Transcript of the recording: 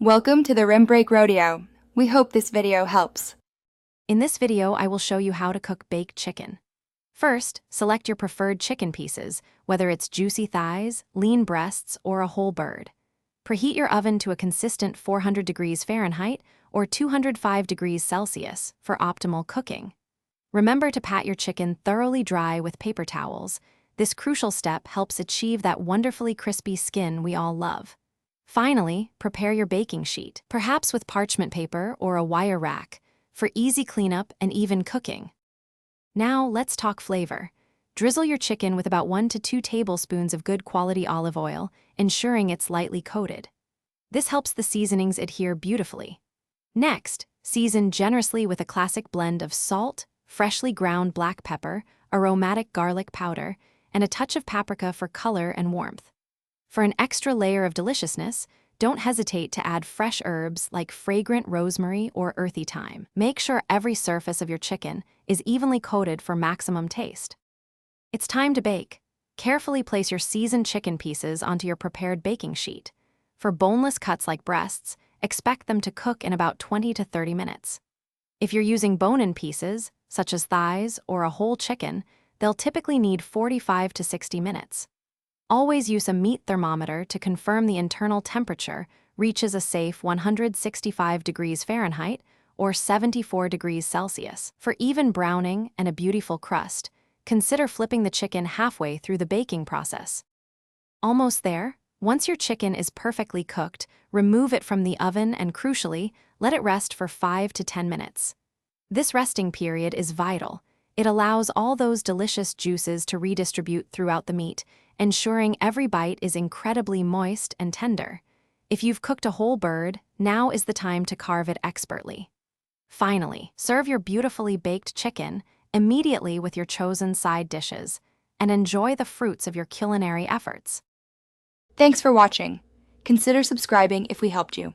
Welcome to the Rim Break Rodeo. We hope this video helps. In this video, I will show you how to cook baked chicken. First, select your preferred chicken pieces, whether it's juicy thighs, lean breasts, or a whole bird. Preheat your oven to a consistent 400 degrees Fahrenheit or 205 degrees Celsius for optimal cooking. Remember to pat your chicken thoroughly dry with paper towels. This crucial step helps achieve that wonderfully crispy skin we all love. Finally, prepare your baking sheet, perhaps with parchment paper or a wire rack, for easy cleanup and even cooking. Now, let's talk flavor. Drizzle your chicken with about 1 to 2 tablespoons of good quality olive oil, ensuring it's lightly coated. This helps the seasonings adhere beautifully. Next, season generously with a classic blend of salt, freshly ground black pepper, aromatic garlic powder, and a touch of paprika for color and warmth. For an extra layer of deliciousness, don't hesitate to add fresh herbs like fragrant rosemary or earthy thyme. Make sure every surface of your chicken is evenly coated for maximum taste. It's time to bake. Carefully place your seasoned chicken pieces onto your prepared baking sheet. For boneless cuts like breasts, expect them to cook in about 20 to 30 minutes. If you're using bone-in pieces, such as thighs or a whole chicken, they'll typically need 45 to 60 minutes. Always use a meat thermometer to confirm the internal temperature reaches a safe 165 degrees Fahrenheit or 74 degrees Celsius. For even browning and a beautiful crust, consider flipping the chicken halfway through the baking process. Almost there. Once your chicken is perfectly cooked, remove it from the oven and, crucially, let it rest for 5 to 10 minutes. This resting period is vital. It allows all those delicious juices to redistribute throughout the meat, ensuring every bite is incredibly moist and tender. If you've cooked a whole bird, now is the time to carve it expertly. Finally, serve your beautifully baked chicken immediately with your chosen side dishes, and enjoy the fruits of your culinary efforts. Thanks for watching. Consider subscribing if we helped you.